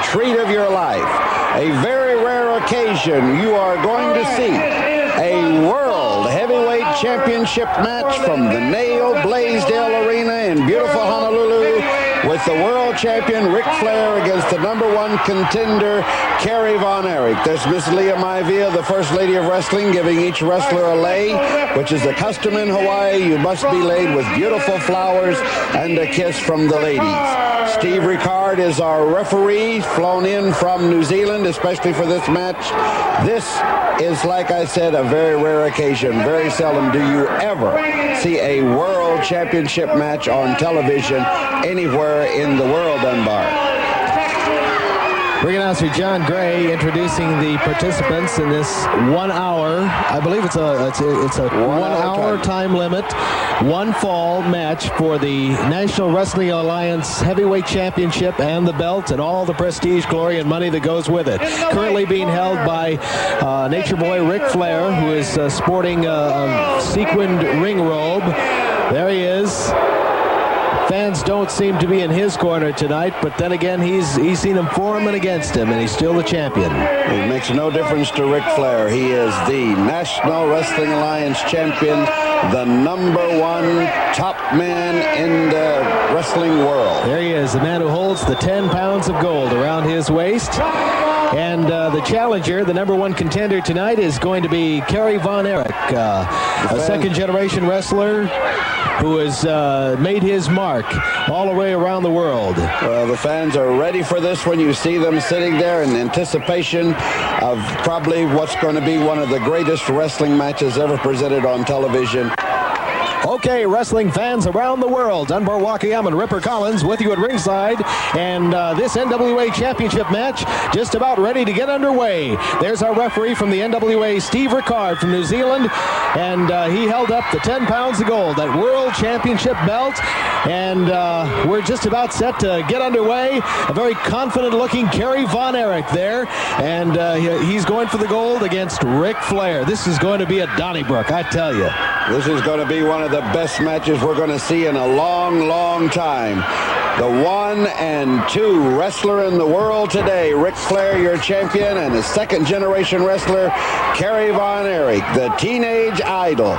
treat of your life, a very rare occasion. You are going to see a World Heavyweight Championship match from the Nail Blaisdell Arena in beautiful Honolulu, with the world champion Ric Flair against the #1 contender Kerry Von Erich. There's Miss Leah Maivia, the First Lady of Wrestling, giving each wrestler a lei, which is the custom in Hawaii. You must be laid with beautiful flowers and a kiss from the ladies. Steve Ricard is our referee, flown in from New Zealand, especially for this match. This is, like I said, a very rare occasion. Very seldom do you ever see a world championship match on television anywhere in the world, Dunbar. Ring announcer John Gray introducing the participants in this 1 hour. I believe it's a 1 hour time limit, one fall match for the National Wrestling Alliance Heavyweight Championship and the belt and all the prestige, glory, and money that goes with it. Currently being held by Nature Boy Ric Flair, who is sporting a sequined ring robe. There he is. Fans don't seem to be in his corner tonight, but then again, he's seen them for him and against him, and he's still the champion. It makes no difference to Ric Flair. He is the National Wrestling Alliance champion, the #1 top man in the wrestling world. There he is, the man who holds the 10 pounds of gold around his waist. And the challenger, the #1 contender tonight, is going to be Kerry Von Erich, a second-generation wrestler who has made his mark all the way around the world. Well, the fans are ready for this when you see them sitting there in anticipation of probably what's going to be one of the greatest wrestling matches ever presented on television. Okay, wrestling fans around the world, Dunbar Wakayama and Ripper Collins with you at ringside, and this NWA Championship match just about ready to get underway. There's our referee from the NWA, Steve Ricard from New Zealand, and he held up the 10 pounds of gold, that World Championship belt, and we're just about set to get underway. A very confident-looking Kerry Von Erich there, and he's going for the gold against Ric Flair. This is going to be a Donnybrook, I tell you. This is going to be one of the best matches we're going to see in a long, long time. The 1 and 2 wrestler in the world today, Ric Flair, your champion, and the second-generation wrestler, Kerry Von Erich, the teenage idol.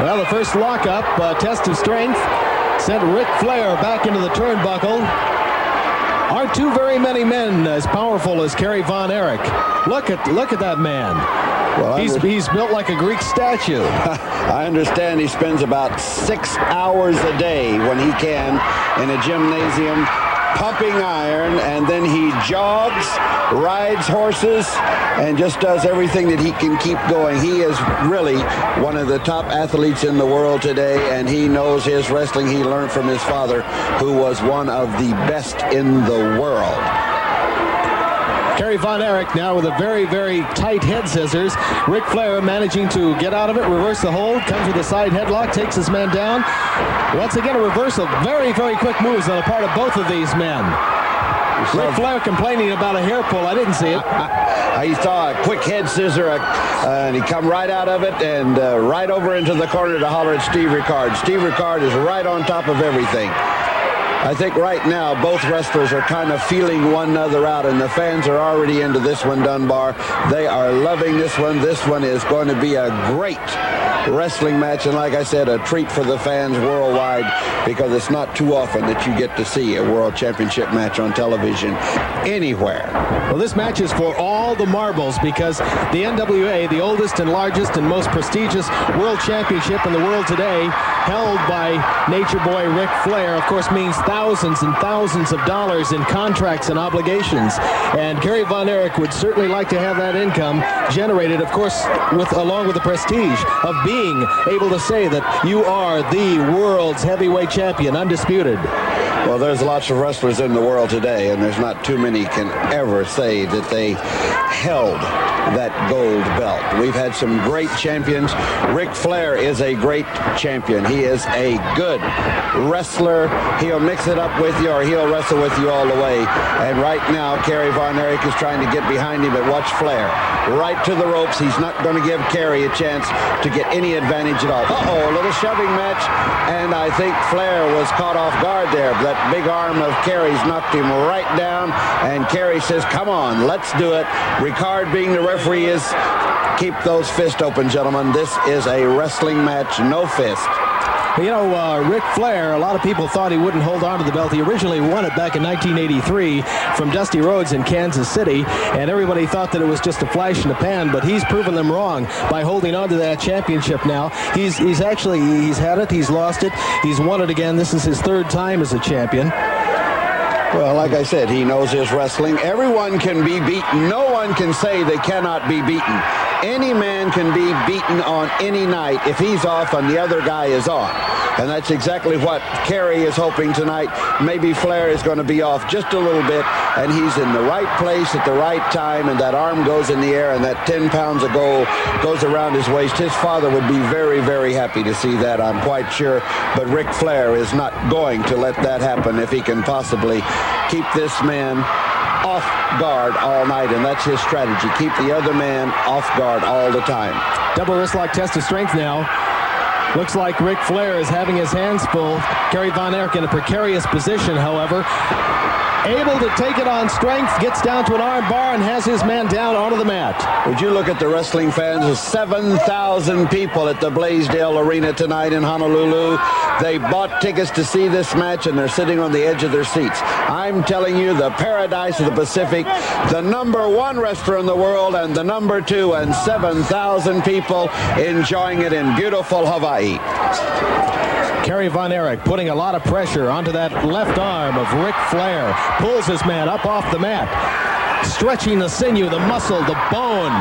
Well, the first lockup, test of strength, sent Ric Flair back into the turnbuckle. Aren't too very many men as powerful as Kerry Von Erich. Look at that man. Well, he's built like a Greek statue. I understand he spends about 6 hours a day when he can in a gymnasium pumping iron, and then he jogs, rides horses, and just does everything that he can keep going. He is really one of the top athletes in the world today, and he knows his wrestling. He learned from his father, who was one of the best in the world. Kerry Von Erich now with a very, very tight head scissors. Ric Flair managing to get out of it, reverse the hold, comes with a side headlock, takes his man down. Once again, a reversal. Very, very quick moves on the part of both of these men. Ric Flair complaining about a hair pull. I didn't see it. He saw a quick head scissor, and he come right out of it and right over into the corner to holler at Steve Ricard. Steve Ricard is right on top of everything. I think right now both wrestlers are kind of feeling one another out, and the fans are already into this one, Dunbar. They are loving this one. This one is going to be a great wrestling match, and like I said, a treat for the fans worldwide, because it's not too often that you get to see a World Championship match on television anywhere. Well, this match is for all the marbles, because the NWA, the oldest and largest and most prestigious World Championship in the world today, held by Nature Boy Ric Flair, of course, means thousands and thousands of dollars in contracts and obligations. And Kerry Von Erich would certainly like to have that income generated, of course, along with the prestige of being able to say that you are the world's heavyweight champion, undisputed. Well, there's lots of wrestlers in the world today, and there's not too many can ever say that they held that gold belt. We've had some great champions. Ric Flair is a great champion. He is a good wrestler. He'll mix it up with you, or he'll wrestle with you all the way. And right now, Kerry Von Erich is trying to get behind him, but watch Flair. Right to the ropes. He's not going to give Kerry a chance to get any advantage at all. Uh-oh, a little shoving match, and I think Flair was caught off guard there. That big arm of Kerry's knocked him right down, and Kerry says, come on, let's do it. Ricard, being the referee, is keep those fists open, gentlemen. This is a wrestling match, no fist. You know, Ric Flair, a lot of people thought he wouldn't hold on to the belt. He originally won it back in 1983 from Dusty Rhodes in Kansas City, and everybody thought that it was just a flash in the pan, but he's proven them wrong by holding on to that championship now. He's had it, he's lost it, he's won it again. This is his third time as a champion. Well, like I said, he knows his wrestling. Everyone can be beaten. No one can say they cannot be beaten. Any man can be beaten on any night if he's off and the other guy is on. And that's exactly what Kerry is hoping tonight. Maybe Flair is going to be off just a little bit, and he's in the right place at the right time, and that arm goes in the air, and that 10 pounds of gold goes around his waist. His father would be very, very happy to see that, I'm quite sure. But Ric Flair is not going to let that happen if he can possibly keep this man off guard all night, and that's his strategy. Keep the other man off guard all the time. Double wrist lock test of strength now. Looks like Ric Flair is having his hands full. Kerry Von Erich in a precarious position, however. Able to take it on strength, gets down to an arm bar and has his man down onto the mat. Would you look at the wrestling fans? There's 7,000 people at the Blaisdell Arena tonight in Honolulu. They bought tickets to see this match, and they're sitting on the edge of their seats. I'm telling you, the paradise of the Pacific, the #1 wrestler in the world, and the #2, and 7,000 people enjoying it in beautiful Hawaii. Kerry Von Erich putting a lot of pressure onto that left arm of Ric Flair. Pulls his man up off the mat. Stretching the sinew, the muscle, the bone.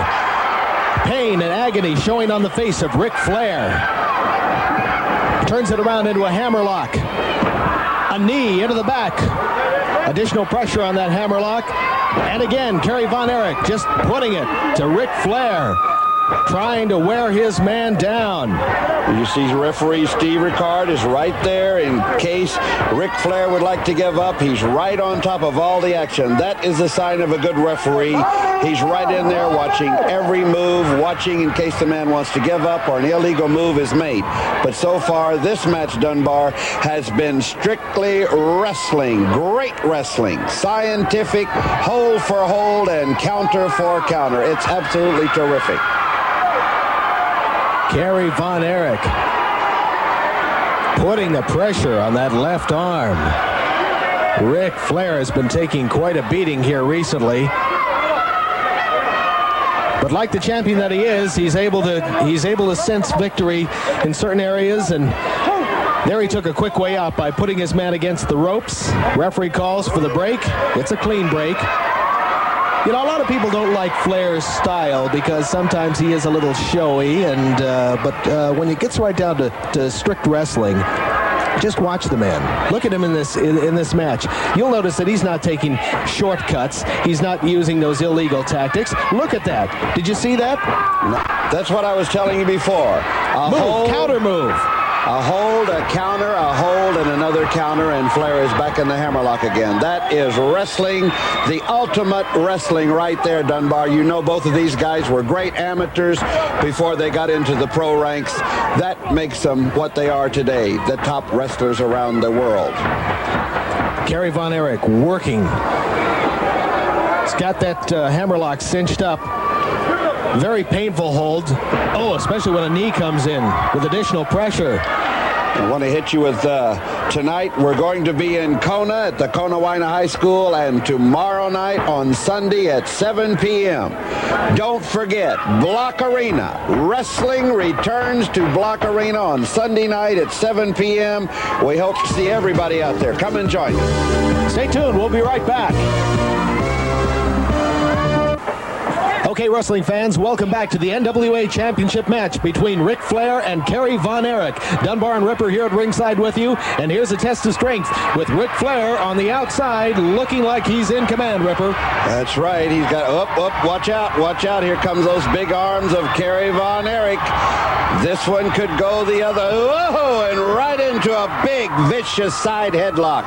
Pain and agony showing on the face of Ric Flair. Turns it around into a hammerlock. A knee into the back. Additional pressure on that hammerlock. And again, Kerry Von Erich just putting it to Ric Flair. Trying to wear his man down. You see referee Steve Ricard is right there in case Ric Flair would like to give up. He's right on top of all the action. That is the sign of a good referee. He's right in there watching every move, watching in case the man wants to give up or an illegal move is made. But so far, this match, Dunbar, has been strictly wrestling. Great wrestling. Scientific, hold for hold and counter for counter. It's absolutely terrific. Kerry Von Erich putting the pressure on that left arm. Ric Flair has been taking quite a beating here recently. But like the champion that he is, he's able to sense victory in certain areas, and there he took a quick way out by putting his man against the ropes. Referee calls for the break. It's a clean break. You know, a lot of people don't like Flair's style because sometimes he is a little showy, and but when it gets right down to strict wrestling, just watch the man. Look at him in this match. You'll notice that he's not taking shortcuts. He's not using those illegal tactics. Look at that. Did you see that? No, that's what I was telling you before. Counter move. A hold, a counter, a hold, and another counter, and Flair is back in the hammerlock again. That is wrestling, the ultimate wrestling right there, Dunbar. You know both of these guys were great amateurs before they got into the pro ranks. That makes them what they are today, the top wrestlers around the world. Kerry Von Erich working. He's got that hammerlock cinched up. Very painful hold. Oh, especially when a knee comes in with additional pressure. I want to hit you with tonight. We're going to be in Kona at the Konawaina High School, and tomorrow night on Sunday at 7 p.m. Don't forget, Block Arena. Wrestling returns to Block Arena on Sunday night at 7 p.m. We hope to see everybody out there. Come and join us. Stay tuned. We'll be right back. Okay, wrestling fans, welcome back to the NWA Championship match between Ric Flair and Kerry Von Erich. Dunbar and Ripper here at ringside with you, and here's a test of strength with Ric Flair on the outside, looking like he's in command, Ripper. That's right. He's got, watch out. Here comes those big arms of Kerry Von Erich. This one could go the other, and right into a big, vicious side headlock.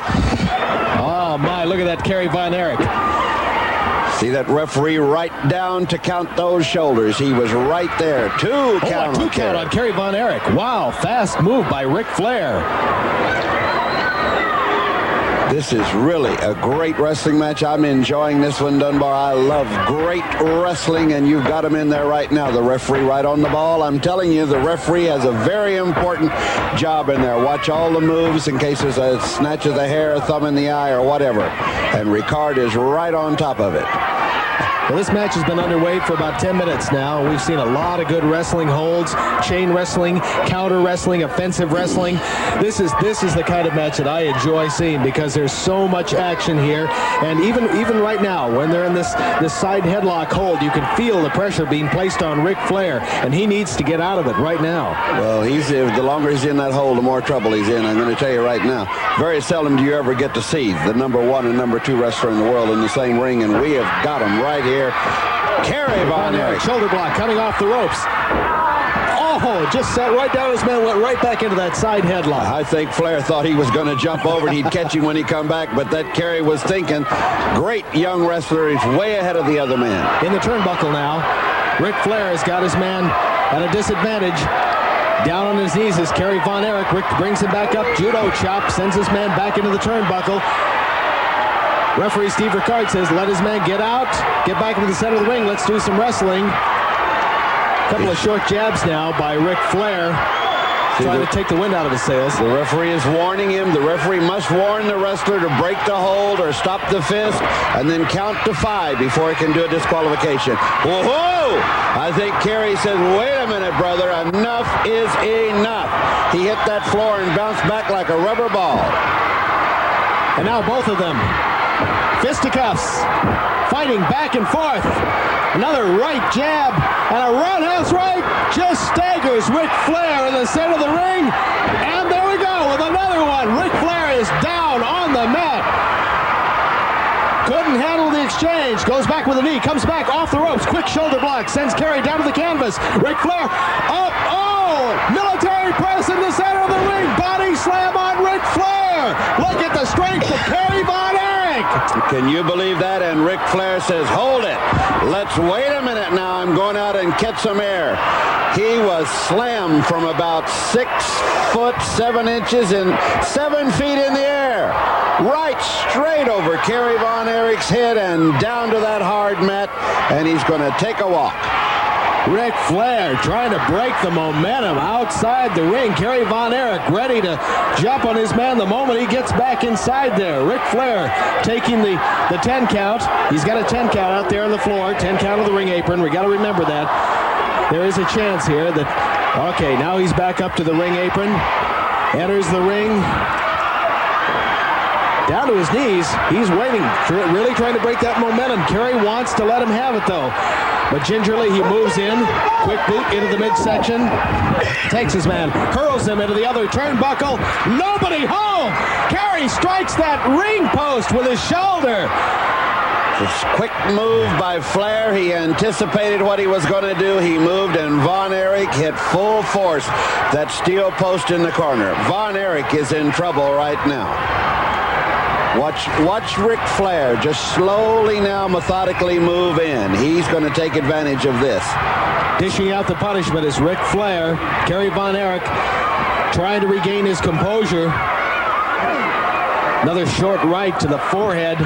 Oh, my, look at that Kerry Von Erich. See that referee right down to count those shoulders. He was right there. Two count on Kerry Von Erich. Wow, fast move by Ric Flair. This is really a great wrestling match. I'm enjoying this one, Dunbar. I love great wrestling, and you've got him in there right now. The referee right on the ball. I'm telling you, the referee has a very important job in there. Watch all the moves in case there's a snatch of the hair, a thumb in the eye, or whatever. And Ricard is right on top of it. Well, this match has been underway for about 10 minutes now. We've seen a lot of good wrestling holds, chain wrestling, counter wrestling, offensive wrestling. This is the kind of match that I enjoy seeing because there's so much action here. And even right now, when they're in this side headlock hold, you can feel the pressure being placed on Ric Flair, and he needs to get out of it right now. Well, the longer he's in that hold, the more trouble he's in. I'm going to tell you right now, very seldom do you ever get to see the number 1 and number 2 wrestler in the world in the same ring, and we have got them right here. Kerry Von Erich. Shoulder block coming off the ropes. Oh, just sat right down. His man went right back into that side headlock. I think Flair thought he was going to jump over and he'd catch him when he come back, but that Kerry was thinking, great young wrestler. He's way ahead of the other man. In the turnbuckle now, Ric Flair has got his man at a disadvantage. Down on his knees is Kerry Von Erich. Rick brings him back up. Judo chop, sends his man back into the turnbuckle. Referee Steve Ricard says, let his man get out, get back into the center of the ring, let's do some wrestling. A couple of short jabs now by Ric Flair, trying to take the wind out of his sails. The referee is warning him. The referee must warn the wrestler to break the hold or stop the fist and then count to 5 before he can do a disqualification. Whoa! I think Kerry says, wait a minute, brother, enough is enough. He hit that floor and bounced back like a rubber ball. And now both of them. Fisticuffs, fighting back and forth. Another right jab and a roundhouse right just staggers Ric Flair in the center of the ring. And there we go with another one. Ric Flair is down on the mat. Couldn't handle the exchange. Goes back with a knee, comes back off the ropes. Quick shoulder block, sends Kerry down to the canvas. Ric Flair up. Oh, military press in the center of the ring. Body slam on Ric Flair. Look at the strength of Kerry Von Erich. Can you believe that? And Ric Flair says, hold it. Let's wait a minute now. I'm going out and catch some air. He was slammed from about 6 foot 7 inches and 7 feet in the air. Right straight over Kerry Von Erich's head and down to that hard mat. And he's going to take a walk. Ric Flair trying to break the momentum outside the ring. Kerry Von Erich ready to jump on his man the moment he gets back inside there. Ric Flair taking the 10 count. He's got a 10 count out there on the floor. 10 count of the ring apron. We got to remember that. There is a chance here that, okay, now he's back up to the ring apron. Enters the ring. Down to his knees. He's waiting, really trying to break that momentum. Kerry wants to let him have it, though. But gingerly, he moves in. Quick boot into the midsection. Takes his man. Hurls him into the other turnbuckle. Nobody home. Kerry strikes that ring post with his shoulder. This quick move by Flair. He anticipated what he was going to do. He moved, and Von Erich hit full force that steel post in the corner. Von Erich is in trouble right now. Watch Ric Flair just slowly now methodically move in. He's going to take advantage of this. Dishing out the punishment is Ric Flair. Kerry Von Erich trying to regain his composure. Another short right to the forehead.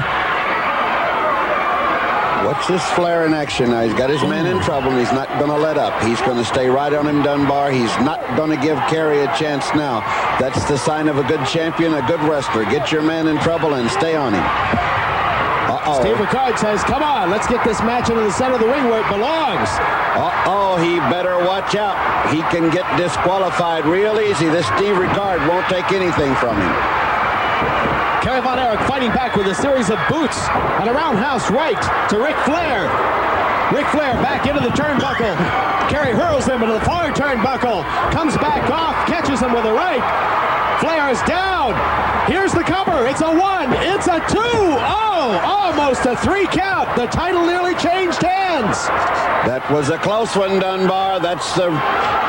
Watch this Flair in action now. He's got his man in trouble, and he's not going to let up. He's going to stay right on him, Dunbar. He's not going to give Kerry a chance now. That's the sign of a good champion, a good wrestler. Get your man in trouble and stay on him. Uh-oh. Steve Ricard says, come on, let's get this match into the center of the ring where it belongs. Uh-oh, he better watch out. He can get disqualified real easy. This Steve Ricard won't take anything from him. Kerry Von Erich fighting back with a series of boots and a roundhouse right to Ric Flair. Ric Flair back into the turnbuckle. Kerry hurls him into the far turnbuckle. Comes back off, catches him with a right. Flair is down. Here's the cover. It's a 1. It's a 2. Oh, almost a 3 count. The title nearly changed hands. That was a close one, Dunbar. That's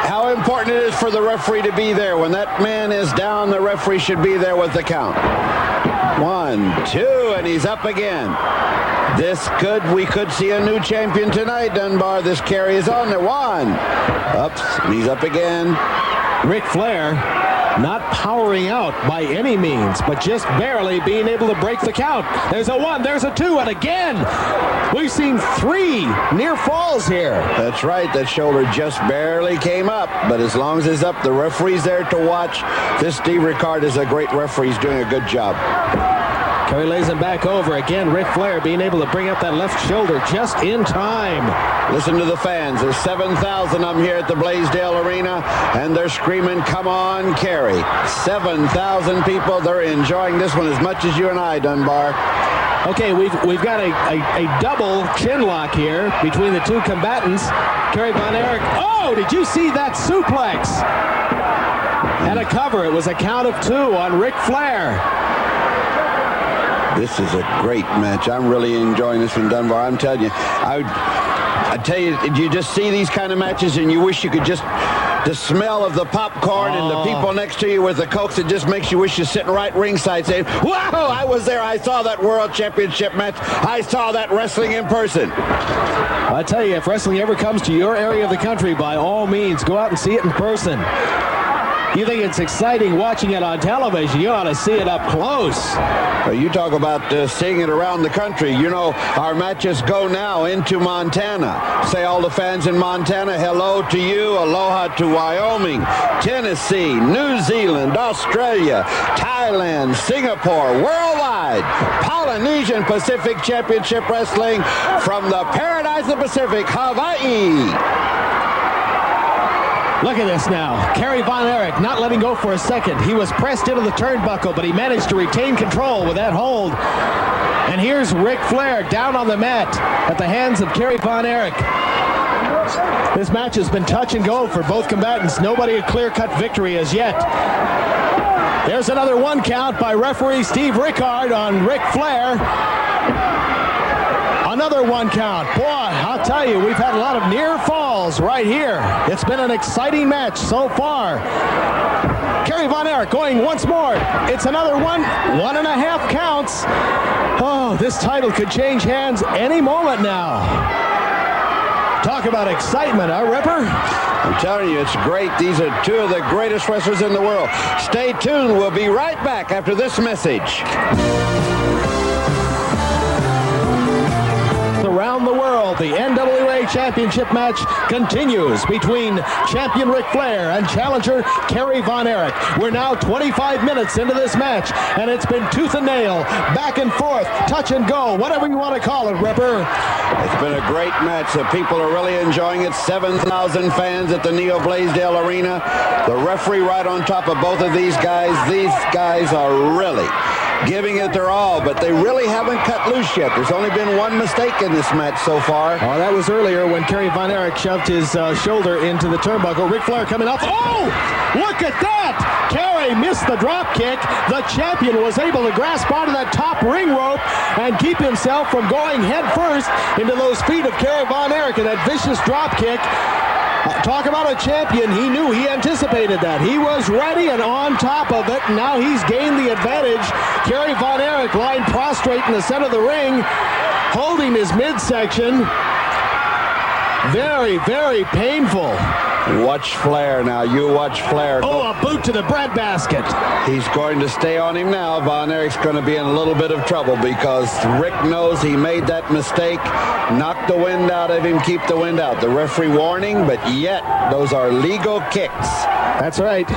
how important it is for the referee to be there. When that man is down, the referee should be there with the count. 1, 2, and he's up again. We could see a new champion tonight, Dunbar. This Kerry is on there. 1. Ups, and he's up again. Ric Flair Not powering out by any means, but just barely being able to break the count. There's a 1, there's a 2, and again, we've seen 3 near falls here. That's right. That shoulder just barely came up, but as long as it's up, the referee's there to watch. This Steve Ricard is a great referee. He's doing a good job. Kerry lays him back over. Again, Ric Flair being able to bring up that left shoulder just in time. Listen to the fans. There's 7,000 of them here at the Blaisdell Arena, and they're screaming, "Come on, Kerry." 7,000 people. They're enjoying this one as much as you and I, Dunbar. Okay, we've got a double chin lock here between the two combatants. Kerry Von Erich. Oh, did you see that suplex? And a cover. It was a count of 2 on Ric Flair. This is a great match. I'm really enjoying this one, Dunbar. I'm telling you, I tell you, you just see these kind of matches and you wish you could just, the smell of the popcorn and the people next to you with the Cokes, it just makes you wish you're sitting right ringside saying, "Wow, I was there. I saw that World Championship match. I saw that wrestling in person." I tell you, if wrestling ever comes to your area of the country, by all means, go out and see it in person. You think it's exciting watching it on television, you ought to see it up close. Well, you talk about seeing it around the country. You know, our matches go now into Montana. Say all the fans in Montana, hello to you, aloha to Wyoming, Tennessee, New Zealand, Australia, Thailand, Singapore, worldwide. Polynesian Pacific Championship Wrestling from the Paradise of the Pacific, Hawaii. Look at this now. Kerry Von Erich not letting go for a second. He was pressed into the turnbuckle, but he managed to retain control with that hold. And here's Ric Flair down on the mat at the hands of Kerry Von Erich. This match has been touch and go for both combatants. Nobody a clear-cut victory as yet. There's another 1 count by referee Steve Ricard on Ric Flair. Another 1 count. Boy, I'll tell you, we've had a lot of near falls right here. It's been an exciting match so far. Kerry Von Erich going once more. It's another 1.5 counts. Oh, this title could change hands any moment now. Talk about excitement, huh, Ripper? I'm telling you, it's great. These are 2 of the greatest wrestlers in the world. Stay tuned. We'll be right back after this message. Around the world, the NWA Championship match continues between champion Ric Flair and challenger Kerry Von Erich. We're now 25 minutes into this match, and it's been tooth and nail, back and forth, touch and go, whatever you want to call it, Ripper. It's been a great match. The people are really enjoying it. 7,000 fans at the Neo Blaisdell Arena. The referee right on top of both of these guys. These guys are really giving it their all, but they really haven't cut loose yet. There's only been 1 mistake in this match so far. Oh, that was earlier when Kerry Von Erich shoved his shoulder into the turnbuckle. Ric Flair coming up. Oh, look at that! Kerry missed the drop kick. The champion was able to grasp onto that top ring rope and keep himself from going head first into those feet of Kerry Von Erich, and that vicious drop kick. Talk about a champion. He knew, he anticipated that. He was ready and on top of it. Now he's gained the advantage. Kerry Von Erich lying prostrate in the center of the ring, holding his midsection. Very, very painful. Watch Flair now. You watch Flair. Oh, a boot to the breadbasket. He's going to stay on him now. Von Erich's going to be in a little bit of trouble because Rick knows he made that mistake. Knock the wind out of him. Keep the wind out. The referee warning, but yet those are legal kicks. That's right.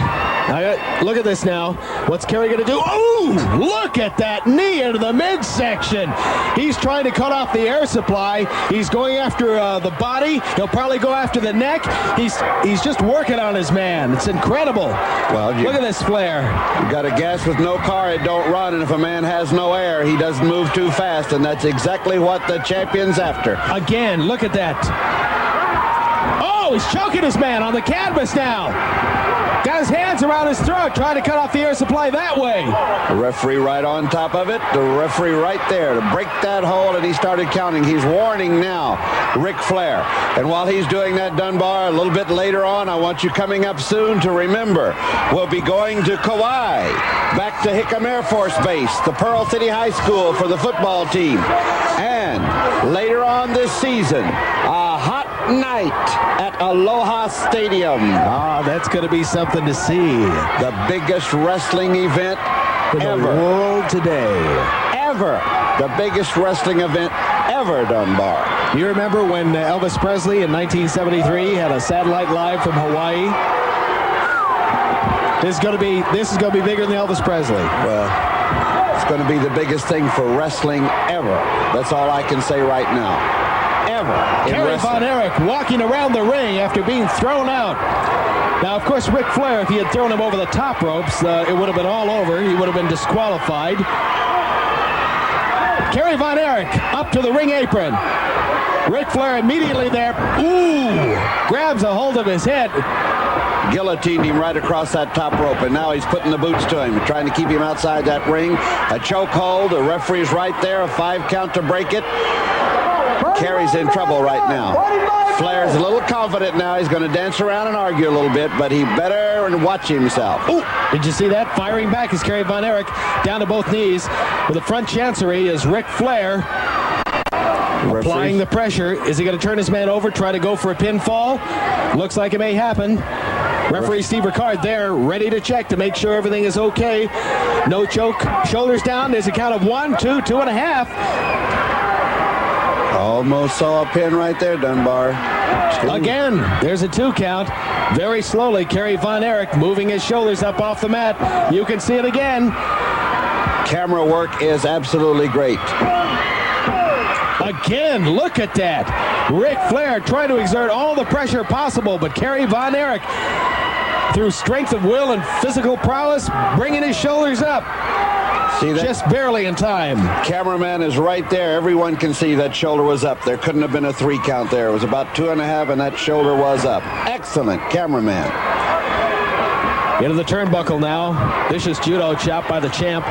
Look at this now. What's Kerry going to do? Oh, look at that knee into the midsection. He's trying to cut off the air supply. He's going after the body. He'll probably go after the neck. He's just working on his man. It's incredible. Well, look at this Flair. You got a gas with no car, it don't run. And if a man has no air, he doesn't move too fast. And that's exactly what the champion's after. Again, look at that. Oh, he's choking his man on the canvas now. Got his hands around his throat, trying to cut off the air supply that way. The referee right on top of it. The referee right there to break that hole, and he started counting. He's warning now Ric Flair. And while he's doing that, Dunbar, a little bit later on, I want you coming up soon to remember, we'll be going to Kauai, back to Hickam Air Force Base, the Pearl City High School for the football team. And later on this season, a hot night at Aloha Stadium. Ah, that's going to be something to see. The biggest wrestling event in the ever. world today. Ever. The biggest wrestling event ever, Dunbar. You remember when Elvis Presley in 1973 had a satellite live from Hawaii? This is going to be bigger than Elvis Presley. Well, it's going to be the biggest thing for wrestling ever. That's all I can say right now. Ever. Kerry Von Erich walking around the ring after being thrown out. Now, of course, Ric Flair, if he had thrown him over the top ropes, it would have been all over. He would have been disqualified. Kerry Von Erich up to the ring apron. Ric Flair immediately there. Ooh! Grabs a hold of his head. Guillotined him right across that top rope, and now he's putting the boots to him, trying to keep him outside that ring. A chokehold. The referee's right there. A 5 count to break it. Kerry's in trouble right now. Flair's a little confident now. He's going to dance around and argue a little bit, but he better watch himself. Ooh, did you see that? Firing back is Kerry Von Erich down to both knees. With the front chancery is Ric Flair applying the pressure. Is he going to turn his man over, try to go for a pinfall? Looks like it may happen. Referee Steve Ricard there, ready to check to make sure everything is okay. No choke. Shoulders down. There's a count of 1, 2, 2.5. Almost saw a pin right there, Dunbar. Again, there's a 2 count. Very slowly, Kerry Von Erich moving his shoulders up off the mat. You can see it again. Camera work is absolutely great. Again, look at that. Ric Flair trying to exert all the pressure possible, but Kerry Von Erich, through strength of will and physical prowess, bringing his shoulders up. See that? Just barely in time. Cameraman is right there. Everyone can see that shoulder was up. There couldn't have been a 3 count there. It was about 2.5, and that shoulder was up. Excellent, cameraman. Into the turnbuckle now. Vicious judo chop by the champ.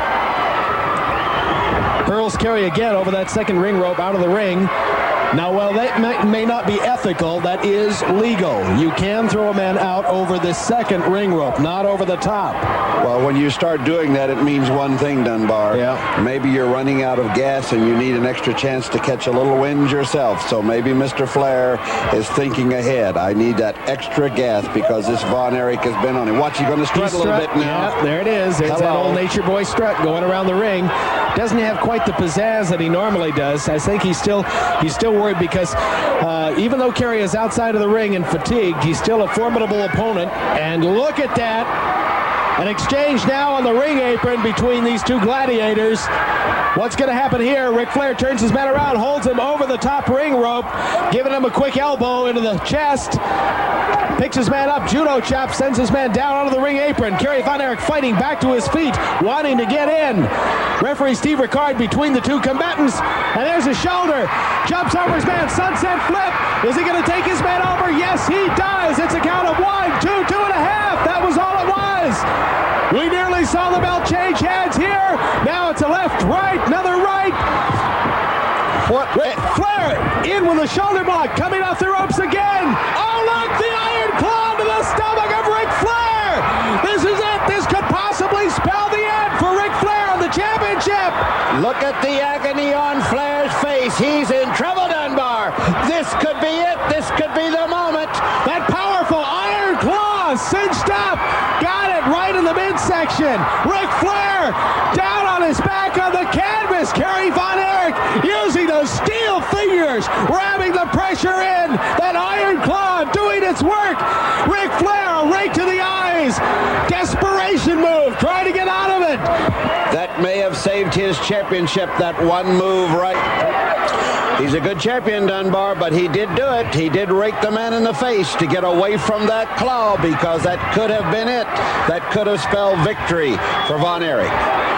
Hurls Kerry again over that second ring rope out of the ring. Now, while that may not be ethical, that is legal. You can throw a man out over the second ring rope, not over the top. Well, when you start doing that, it means one thing, Dunbar. Yeah. Maybe you're running out of gas and you need an extra chance to catch a little wind yourself. So maybe Mr. Flair is thinking ahead. I need that extra gas because this Von Erich has been on him. Watch, he's going to strut a little bit now. Yeah, there it is. There's that old Nature Boy strut going around the ring. Doesn't have quite the pizzazz that he normally does. I think he's still worried because even though Kerry is outside of the ring and fatigued, he's still a formidable opponent. And look at that. An exchange now on the ring apron between these two gladiators. What's going to happen here? Ric Flair turns his man around, holds him over the top ring rope, giving him a quick elbow into the chest. Picks his man up, judo chop, sends his man down onto the ring apron. Kerry Von Erich fighting back to his feet, wanting to get in. Referee Steve Ricard between the two combatants, and there's a shoulder. Jumps over his man, sunset flip. Is he going to take his man over? Yes, he does. It's a count of 1, 2, 2.5. That was all it was. We nearly saw the belt change hands here. Now it's a left, right, another right. What? Flair in with a shoulder block, coming off the ropes again. Oh, look, the iron claw to the stomach of Ric Flair. This is it. This could possibly spell the end for Ric Flair on the championship. Look at the agony on Flair's face. He's in trouble, Dunbar. This could be it. This could be the moment. That powerful iron claw cinched up. Got it right in the midsection. Ric Flair down on his back on the canvas. Kerry Von Erich using those steel fingers, ramming the pressure in. That iron claw doing its work. Ric Flair, a rake to the eyes. Desperation move, trying to get out of it. That may have saved his championship, that one move right. He's a good champion, Dunbar, but he did do it. He did rake the man in the face to get away from that claw because that could have been it. That could have spelled victory for Von Erich.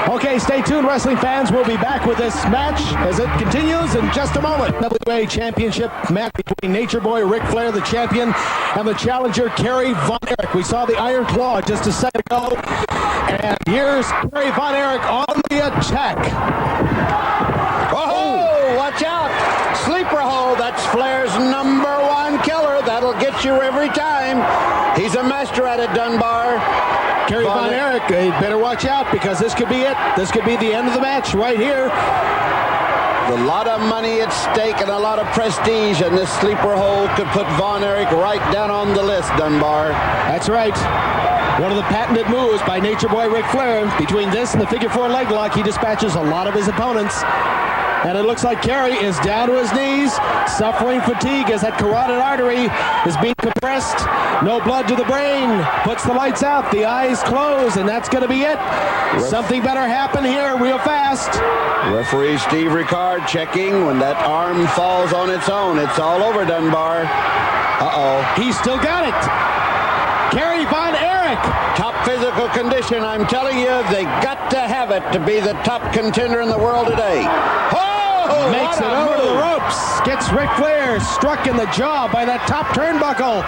Okay, stay tuned, wrestling fans. We'll be back with this match as it continues in just a moment. NWA Championship match between Nature Boy Ric Flair, the champion, and the challenger Kerry Von Erich. We saw the iron claw just a second ago. And here's Kerry Von Erich on the attack. Oh, watch out. Sleeper hold. That's Flair's #1 killer. That'll get you every time. He's a master at it, Dunbar. Kerry Von Erich, better watch out because this could be it. This could be the end of the match right here. A lot of money at stake and a lot of prestige, and this sleeper hold could put Von Erich right down on the list, Dunbar. That's right. One of the patented moves by Nature Boy Ric Flair. Between this and the figure four leg lock, he dispatches a lot of his opponents. And it looks like Kerry is down to his knees, suffering fatigue as that carotid artery is being compressed. No blood to the brain. Puts the lights out. The eyes close, and that's going to be it. Something better happen here real fast. Referee Steve Ricard checking. When that arm falls on its own, it's all over, Dunbar. Uh-oh. He's still got it. Kerry Von Erich. Top physical condition. I'm telling you, they got to have it to be the top contender in the world today. Oh, makes it over the ropes. Gets Ric Flair struck in the jaw by that top turnbuckle.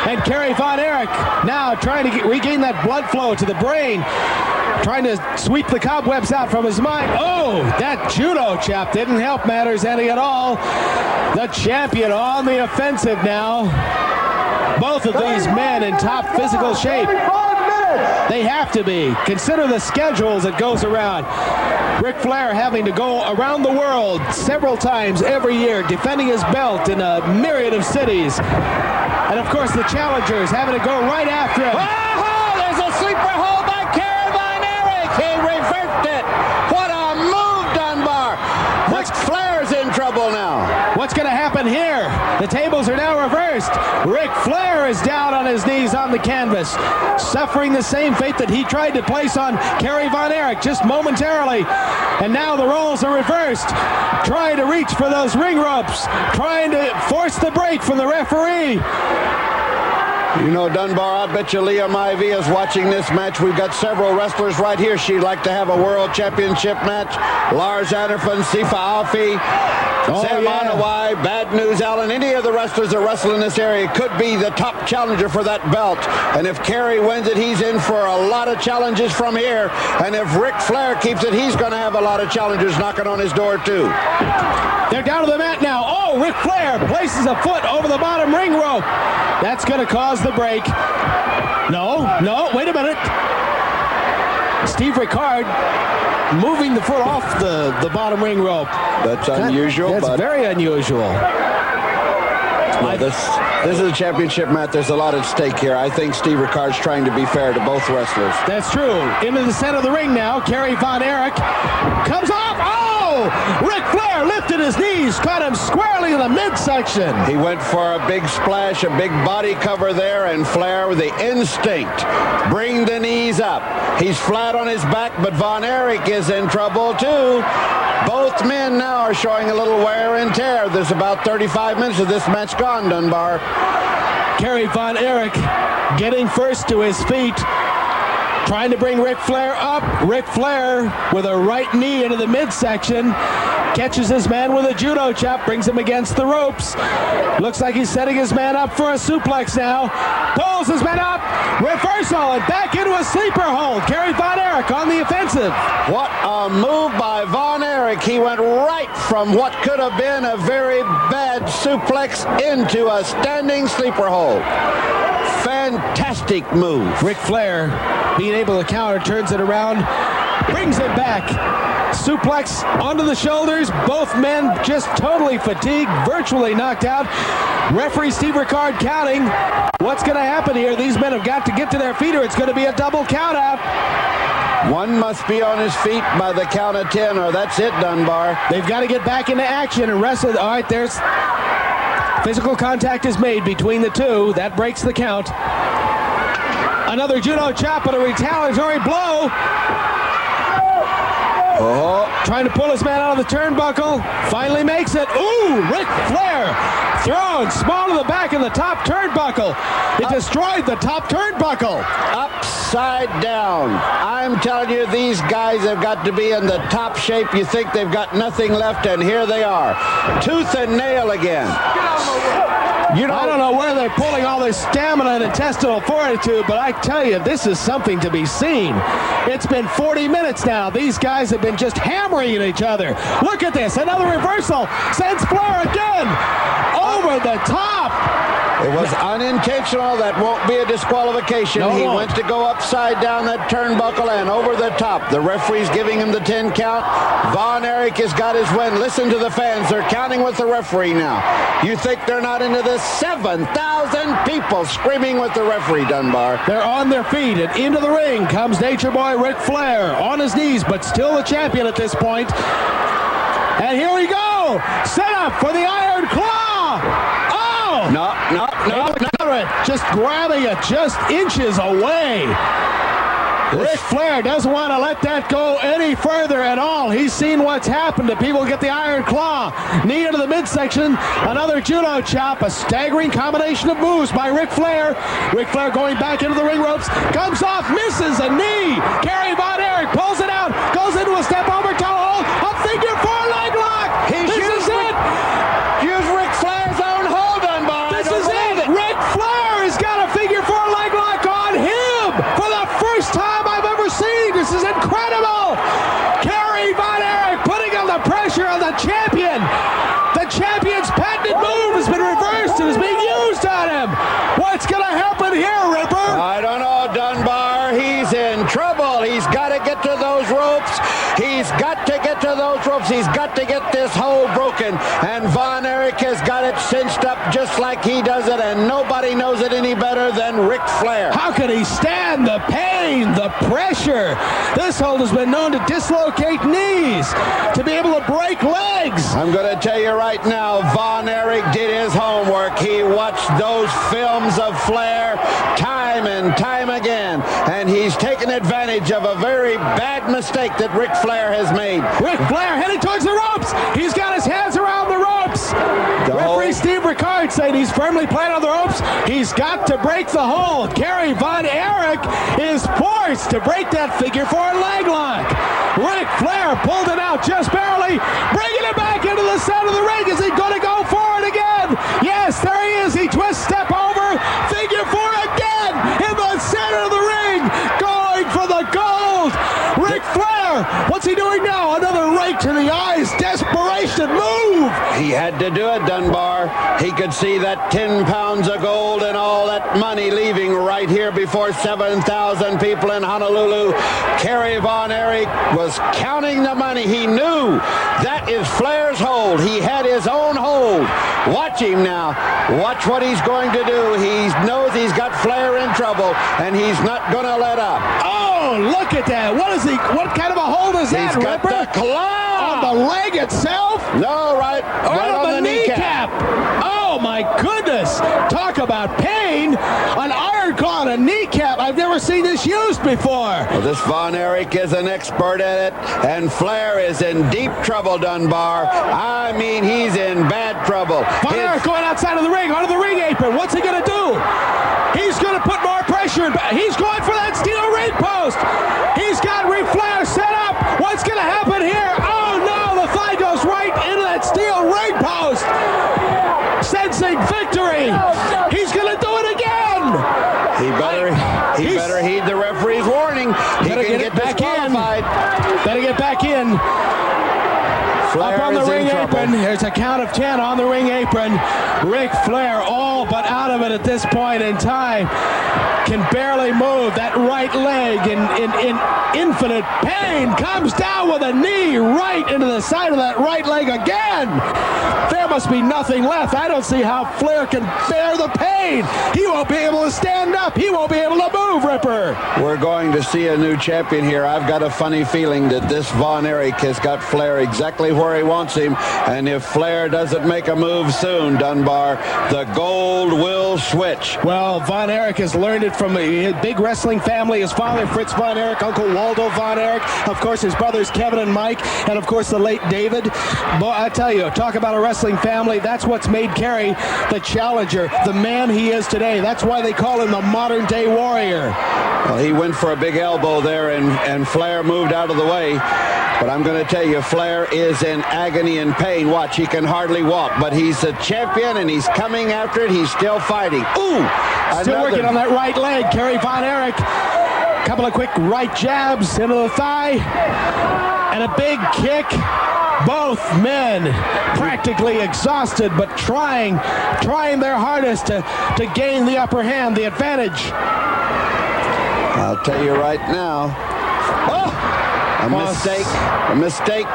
And Kerry Von Erich now trying to regain that blood flow to the brain. Trying to sweep the cobwebs out from his mind. Oh, that judo chop didn't help matters any at all. The champion on the offensive now. Both of these men in top physical shape. They have to be. Consider the schedules that goes around. Ric Flair having to go around the world several times every year, defending his belt in a myriad of cities. And of course the challengers having to go right after him. Oh, there's a sleeper hold by Kerry Von Erich. He reversed it. What a move, Dunbar. Ric Flair's in trouble now. What's going to happen here? The tables are now reversed. Ric Flair is down on his knees on the canvas, suffering the same fate that he tried to place on Kerry Von Erich just momentarily. And now the roles are reversed. Trying to reach for those ring ropes. Trying to force the break from the referee. You know, Dunbar, I bet you Leah Maivia is watching this match. We've got several wrestlers right here. She'd like to have a world championship match. Lars Anderson, Sifa Alfi, Sam Anawai, Bad News Allen, any of the wrestlers that wrestle in this area could be the top challenger for that belt. And if Kerry wins it, he's in for a lot of challenges from here. And if Ric Flair keeps it, he's going to have a lot of challengers knocking on his door, too. They're down to the mat now. Oh, Ric Flair places a foot over the bottom ring rope. That's going to cause the break. No, wait a minute. Steve Ricard moving the foot off the bottom ring rope. That's unusual. That's very unusual. No, this is a championship match. There's a lot at stake here. I think Steve Ricard's trying to be fair to both wrestlers. That's true. Into the center of the ring now. Kerry Von Erich comes off. Oh! Ric Flair lifted his knees, caught him squarely in the midsection. He went for a big splash, a big body cover there, and Flair with the instinct. Bring the knees up. He's flat on his back, but Von Erich is in trouble too. Both men now are showing a little wear and tear. There's about 35 minutes of this match gone, Dunbar. Kerry Von Erich getting first to his feet, trying to bring Ric Flair up. Ric Flair with a right knee into the midsection. Catches his man with a judo chop, brings him against the ropes. Looks like he's setting his man up for a suplex now. Pulls his man up, reversal, and back into a sleeper hold. Kerry Von Erich on the offensive. What a move by Von Erich. He went right from what could have been a very bad suplex into a standing sleeper hold. Fantastic move. Ric Flair being able to counter, turns it around, brings it back. Suplex onto the shoulders. Both men just totally fatigued, virtually knocked out. Referee Steve Ricard counting. What's going to happen here? These men have got to get to their feet or it's going to be a double count out. One must be on his feet by the count of 10 or that's it, Dunbar. They've got to get back into action and wrestle. All right, there's physical contact is made between the two. That breaks the count. Another judo chop and a retaliatory blow. Oh, trying to pull his man out of the turnbuckle. Finally makes it. Ooh, Ric Flair thrown small to the back of the top turnbuckle. It destroyed the top turnbuckle. Upside down. I'm telling you, these guys have got to be in the top shape. You think they've got nothing left, and here they are. Tooth and nail again. You know, I don't know where they're pulling all this stamina and intestinal fortitude, but I tell you, this is something to be seen. It's been 40 minutes now. These guys have been just hammering at each other. Look at this. Another reversal. Sends Flair again. Over the top. It was unintentional. That won't be a disqualification. No, he went to go upside down that turnbuckle and over the top. The referee's giving him the 10 count. Von Erich has got his win. Listen to the fans. They're counting with the referee now. You think they're not into this? 7,000 people screaming with the referee, Dunbar. They're on their feet, and into the ring comes Nature Boy Ric Flair on his knees, but still the champion at this point. And here we go. Set up for the Iron Claw. Oh! No. Just grabbing it just inches away. Ric Flair doesn't want to let that go any further at all. He's seen what's happened to people get the Iron Claw. Knee into the midsection, another judo chop, a staggering combination of moves by Ric Flair. Ric Flair going back into the ring ropes, comes off, misses a knee. Kerry Von Erich pulls it out, goes into a step over toe hold, a figure 4 leg lock. This is it. Use Ric Flair's own hold, Dunbar. This is it. Ric Flair has got a figure 4 leg lock on him for the first time I've ever seen. This is incredible. Kerry Von Erich putting on the pressure on the champion. The champion's patented move has been reversed and is being used on him. What's going to happen here, Ripper? I don't know, Dunbar. He's in trouble. He's got to get to those ropes. He's got to get to those ropes. He's got to get this hold broken. And Von Erich has got it cinched up just like he does it, and nobody knows it any better than Ric Flair. How can he stand the pain, the pressure? This hold has been known to dislocate knees, to be able to break legs. I'm going to tell you right now, Von Erich did his homework. He watched those films of Flair time and time again, and he's taken advantage of a very bad mistake that Ric Flair has made. Ric Flair heading towards the ropes. He's got his hands around the ropes. Referee Steve Ricard saying he's firmly planted on the ropes. He's got to break the hold. Kerry Von Erich is forced to break that figure 4 leg lock. Ric Flair pulled it out just barely, bringing it back into the center of the ring. Is he going to go for it again? Yes, there he is. He twists, step over, figure 4 again in the center of the ring, going for the gold. Ric Flair, what's he doing now? Another right to the eyes, desperation move. He had to do it, Dunbar. He could see that 10 pounds of gold and all that money leaving right here before 7,000 people in Honolulu. Kerry Von Erich was counting the money. He knew that is Flair's hold. He had his own hold. Watch him now. Watch what he's going to do. He knows he's got Flair in trouble, and he's not going to let up. Oh, look at that. What kind of a hold is that, He's got Ripper? the claw. On the leg itself? No, right on the kneecap. Oh, my goodness. Talk about pain. An iron claw on a kneecap. I've never seen this used before. Well, this Von Erich is an expert at it, and Flair is in deep trouble, Dunbar. I mean, he's in bad trouble. Von Erich going outside of the ring, onto the ring apron. What's he going to do? He's going to put more pressure in. He's going for that steel ring post. He's got Ric Flair set up. What's going to happen here? Oh, no, the thigh goes right into that steel ring post. Sensing victory. He's going to do it again. He better heed the referee's warning. He can get disqualified. Better get back in. Flair up on the is ring in apron. trouble. There's a count of 10 on the ring apron. Ric Flair all but out of it at this point in time. Can barely move that right leg in infinite pain. Comes down with a knee right into the side of that right leg again. There must be nothing left. I don't see how Flair can bear the pain. He won't be able to stand up. He won't be able to move, Ripper. We're going to see a new champion here. I've got a funny feeling that this Von Erich has got Flair exactly where he wants him. And if Flair doesn't make a move soon, Dunbar, the gold will switch. Well, Von Erich has learned it from a big wrestling family. His father, Fritz Von Erich, Uncle Waldo Von Erich, of course, his brothers Kevin and Mike, and of course, the late David. Boy, I tell you, talk about a wrestling family. That's what's made Kerry the challenger, the man he is today. That's why they call him the modern-day warrior. Well, he went for a big elbow there, and Flair moved out of the way. But I'm going to tell you, Flair is in agony and pain. Watch, he can hardly walk, but he's a champion, and he's coming after it. He's still fighting. Ooh! Still working on that right leg, Kerry Von Erich. Couple of quick right jabs into the thigh, and a big kick Both men practically exhausted, but trying their hardest to gain the upper hand, the advantage. I'll tell you right now. A mistake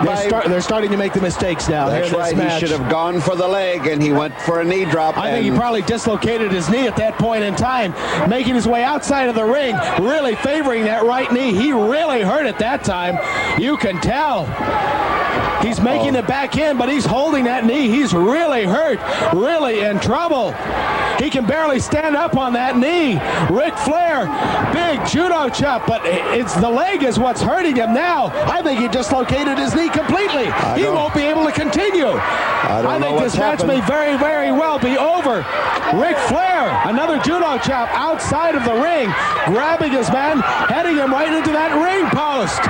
they're starting to make the mistakes now. That's right. He should have gone for the leg, and he went for a knee drop. I think he probably dislocated his knee at that point in time, making his way outside of the ring, really favoring that right knee. He really hurt it that time. You can tell. He's making it back in, but he's holding that knee. He's really hurt, really in trouble. He can barely stand up on that knee. Ric Flair, big judo chop, but it's the leg is what's hurting him now. I think he dislocated his knee completely. He won't be able to continue. I think this match may very, very well be over. Ric Flair, another judo chop outside of the ring, grabbing his man, heading him right into that ring post.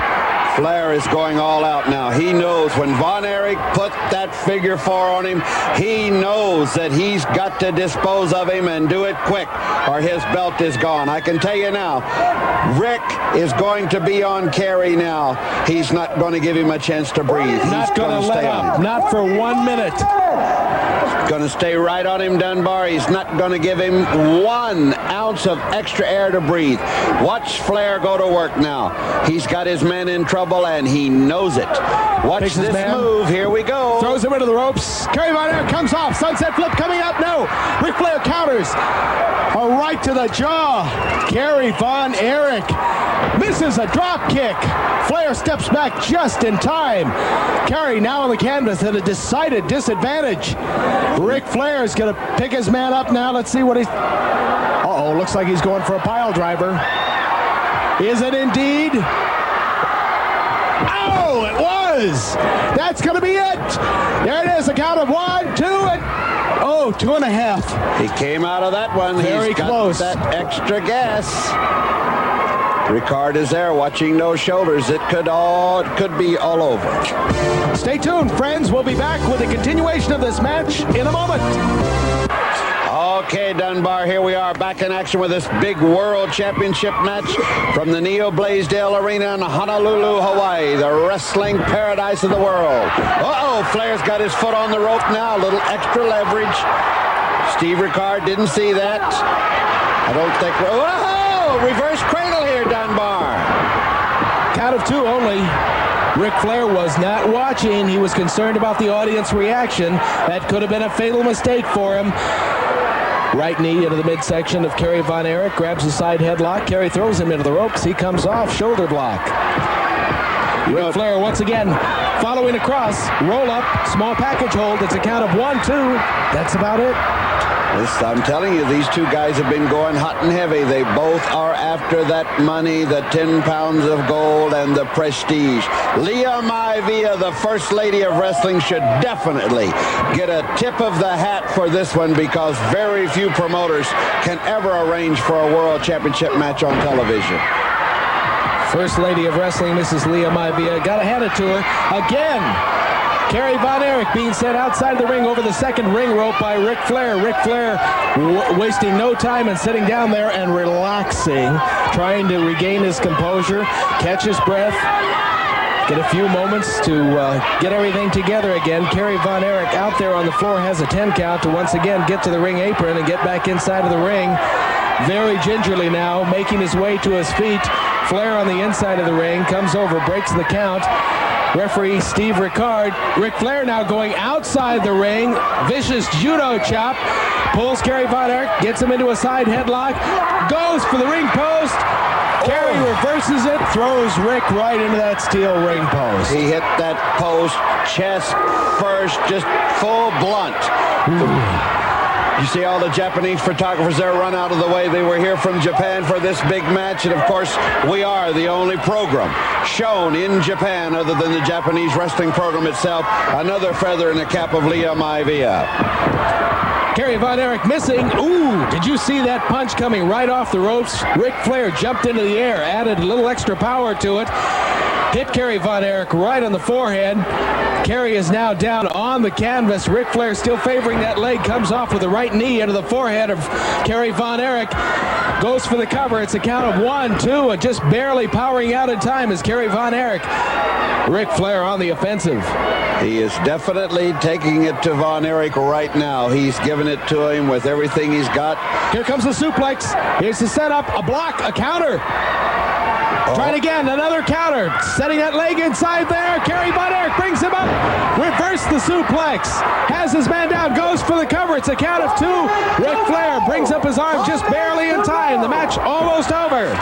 Flair is going all out now. He knows when Von Erich put that figure 4 on him, he knows that he's got to dispose of him and do it quick or his belt is gone. I can tell you now, Rick is going to be on Kerry now. He's not going to give him a chance to breathe. Not going to let up. Not for 1 minute. Going to stay right on him, Dunbar. He's not going to give him 1 ounce of extra air to breathe. Watch Flair go to work now. He's got his man in trouble, and he knows it. Watch this move. Here we go. Throws him into the ropes. Kerry Von Erich comes off. Sunset flip coming up. No. Ric Flair counters. A right to the jaw. Kerry Von Erich misses a drop kick. Flair steps back just in time. Kerry now on the canvas at a decided disadvantage. Ric Flair is going to pick his man up now. Let's see what he's... Uh-oh, looks like he's going for a pile driver. Is it indeed? Oh, it was! That's going to be it! There it is, a count of 1, 2, and... Oh, 2.5. He came out of that one. Very close. That extra gas. Ricard is there watching those shoulders. It could be all over. Stay tuned, friends. We'll be back with a continuation of this match in a moment. Okay, Dunbar, here we are back in action with this big World Championship match from the Neo Blaisdell Arena in Honolulu, Hawaii, the wrestling paradise of the world. Uh-oh, Flair's got his foot on the rope now, a little extra leverage. Steve Ricard didn't see that. I don't think... Whoa! Reverse cradle here, Dunbar. Count of 2 only. Ric Flair was not watching. He was concerned about the audience reaction. That could have been a fatal mistake for him. Right knee into the midsection of Kerry Von Erich. Grabs a side headlock. Kerry throws him into the ropes. He comes off. Shoulder block. Ric Flair once again following across. Roll up. Small package hold. It's a count of 1, 2. That's about it. I'm telling you, these two guys have been going hot and heavy. They both are after that money, the 10 pounds of gold, and the prestige. Leah Maivia, the First Lady of Wrestling, should definitely get a tip of the hat for this one because very few promoters can ever arrange for a World Championship match on television. First Lady of Wrestling, Mrs. Leah Maivia. Got to hand it to her again. Kerry Von Erich being sent outside the ring over the second ring rope by Ric Flair. Ric Flair wasting no time and sitting down there and relaxing, trying to regain his composure, catch his breath, get a few moments to get everything together again. Kerry Von Erich out there on the floor has a 10 count to once again get to the ring apron and get back inside of the ring. Very gingerly now, making his way to his feet. Flair on the inside of the ring, comes over, breaks the count. Referee Steve Ricard. Ric Flair now going outside the ring. Vicious judo chop. Pulls Kerry Von Erich, gets him into a side headlock. Goes for the ring post. Kerry reverses it, throws Rick right into that steel ring post. He hit that post chest first, just full blunt. You see all the Japanese photographers there run out of the way. They were here from Japan for this big match. And, of course, we are the only program shown in Japan other than the Japanese wrestling program itself. Another feather in the cap of Leah Maivia. Kerry Von Erich missing. Ooh, did you see that punch coming right off the ropes? Ric Flair jumped into the air, added a little extra power to it. Hit Kerry Von Erich right on the forehead. Kerry is now down on the canvas. Ric Flair still favoring that leg. Comes off with the right knee into the forehead of Kerry Von Erich. goes for the cover. It's a count of 1, 2, and just barely powering out in time is Kerry Von Erich. Ric Flair on the offensive. He is definitely taking it to Von Erich right now. He's giving it to him with everything he's got. Here comes the suplex. Here's the setup, a block, a counter. Trying again, another counter. Setting that leg inside there. Kerry Von Erich brings him up. Reverse the suplex. Has his man down, goes for the cover. It's a count of 2. Ric Flair brings up his arm just barely in time. The match almost over.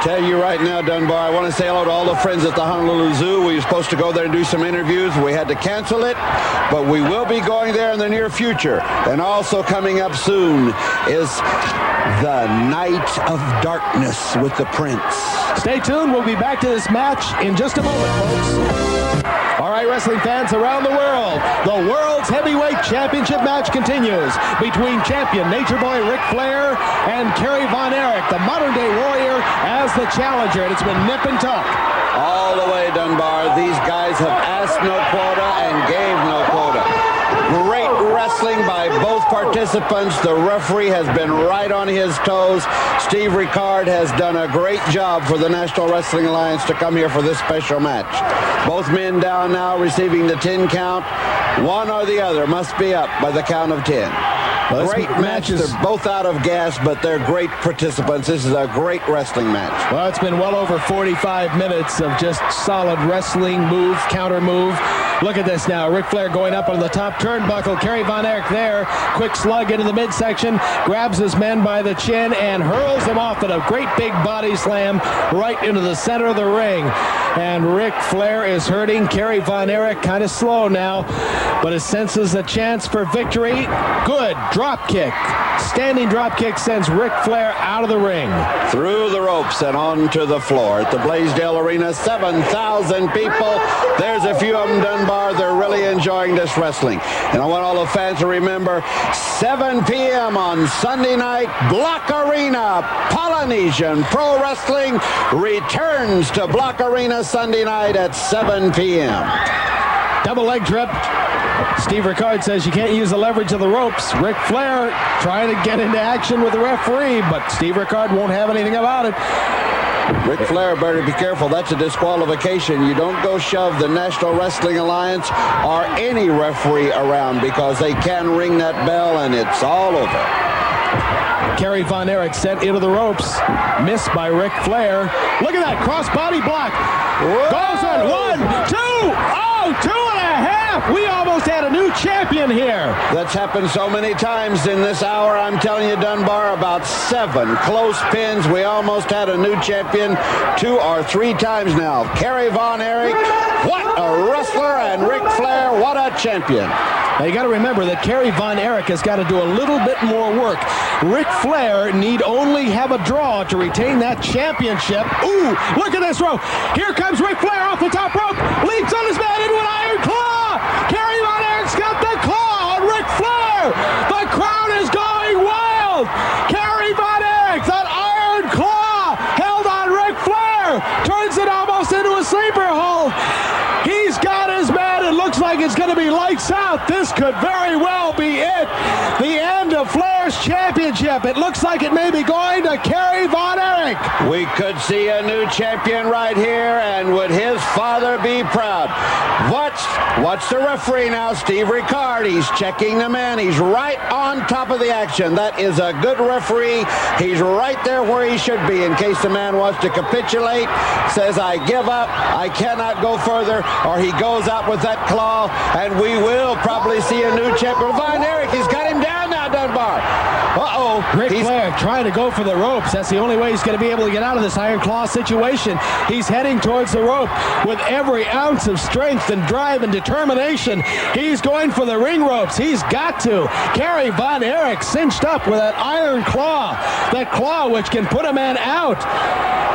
Tell you right now, Dunbar, I want to say hello to all the friends at the Honolulu Zoo. We were supposed to go there and do some interviews. We had to cancel it, but we will be going there in the near future. And also coming up soon is the Night of Darkness with the Prince. Stay tuned. We'll be back to this match in just a moment, folks. All right, wrestling fans around the world, the World's Heavyweight Championship match continues between champion Nature Boy Ric Flair and Kerry Von Erich, the modern-day warrior, as the challenger. And it's been nip and tuck. All the way, Dunbar. These guys have asked no quota and gave no quota. Great wrestling by both participants. The referee has been right on his toes. Steve Ricard has done a great job for the National Wrestling Alliance to come here for this special match. Both men down now receiving the 10 count. One or the other must be up by the count of 10. Well, great matches. They're both out of gas, but they're great participants. This is a great wrestling match. Well, it's been well over 45 minutes of just solid wrestling, move, counter move. Look at this now. Ric Flair going up on the top turnbuckle. Kerry Von Erich there. Quick slug into the midsection. Grabs his men by the chin and hurls them off at a great big body slam right into the center of the ring. And Ric Flair is hurting. Kerry Von Erich kind of slow now, but it senses a chance for victory. Good drop kick. Standing drop kick sends Ric Flair out of the ring. Through the ropes and onto the floor at the Blaisdell Arena. 7,000 people. There's a few of them, Dunbar. They're really enjoying this wrestling. And I want all the fans to remember, 7 p.m. on Sunday night, Block Arena, Polynesian Pro Wrestling returns to Block Arena Sunday night at 7 p.m. Double leg trip. Steve Ricard says you can't use the leverage of the ropes. Ric Flair trying to get into action with the referee, but Steve Ricard won't have anything about it. Ric Flair better be careful. That's a disqualification. You don't go shove the National Wrestling Alliance or any referee around, because they can ring that bell and it's all over. Kerry Von Erich sent into the ropes. Missed by Ric Flair. Look at that cross-body block. Whoa. Goes on 1, 2. Oh, 2.5. We almost had a new champion here. That's happened so many times in this hour. I'm telling you, Dunbar, about 7 close pins. We almost had a new champion 2 or 3 times now. Kerry Von Erich, what a wrestler, and Ric Flair, what a champion. Now you got to remember that Kerry Von Erich has got to do a little bit more work. Ric Flair need only have a draw to retain that championship. Ooh, look at this rope. Here comes Ric Flair off the top rope. Leaps on his man into an iron claw. Kerry Von Erich's got the claw on Ric Flair. The crowd is going wild. Kerry Von Erich, that iron claw held on Ric Flair. Turns it almost into a sleeper hold. He's got his man. It looks like it's going to be lights out. This could very well be it. The end of Flair's championship. It looks like it may be going to Kerry Von Erich. We could see a new champion right here, and would his father be proud? Watch the referee now, Steve Ricard. He's checking the man. He's right on top of the action. That is a good referee. He's right there where he should be in case the man wants to capitulate, says, I give up, I cannot go further, or he goes out with that claw, and we will probably see a new champion. Von Erich, he's got him down now, Dunbar. Uh-oh. Ric Flair trying to go for the ropes. That's the only way he's going to be able to get out of this iron claw situation. He's heading towards the rope with every ounce of strength and drive and determination. He's going for the ring ropes. He's got to. Kerry Von Erich cinched up with that iron claw. That claw which can put a man out.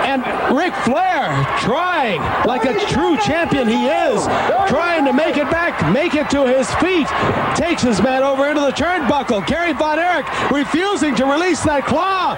And Ric Flair trying, like a true champion he is, trying to make it back, make it to his feet. Takes his man over into the turnbuckle. Kerry Von Erich refusing to release that claw.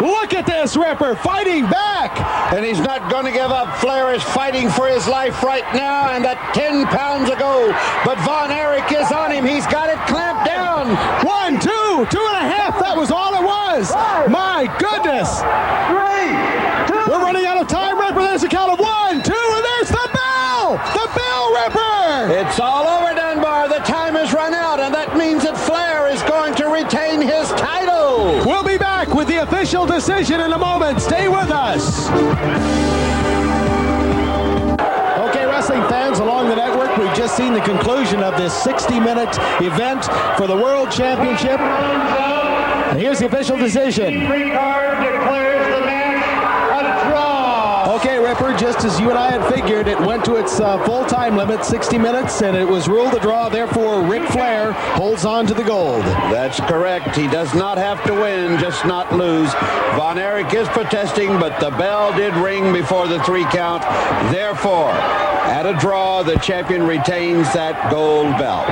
Look at this Ripper fighting back. And he's not going to give up. Flair is fighting for his life right now, and that 10 pounds ago. But Von Erich is on him. He's got it clamped down. 1, 2. 2.5. That was all it was. My goodness. 3, 2. We're running out of time, Ripper. There's a count of 1, 2, and there's the bell. The bell, Ripper. It's all over, Dunbar. The time has run out, and that means that Flair is going to retain his title. We'll be back with the official decision in a moment. Stay with us. Okay, wrestling fans along the network, we've just seen the conclusion of this 60-minute event for the World Championship. And here's the official decision. Declares the match a draw. Okay, Ripper, just as you and I had figured, it went to its full time limit, 60 minutes, and it was ruled a draw. Therefore, Ric Flair holds on to the gold. That's correct. He does not have to win, just not lose. Von Erich is protesting, but the bell did ring before the 3 count. Therefore, at a draw, the champion retains that gold belt.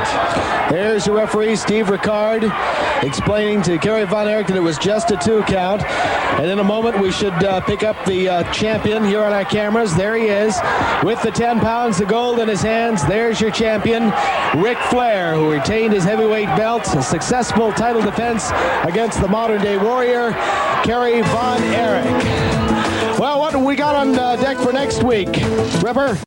There's your referee, Steve Ricard, explaining to Kerry Von Erich that it was just a 2 count. And in a moment, we should pick up the champion here on our cameras. There he is, with the 10 pounds of gold in his hands. There's your champion, Ric Flair, who retained his heavyweight belt. A successful title defense against the modern-day warrior, Kerry Von Erich. Well, what do we got on deck for next week, Ripper?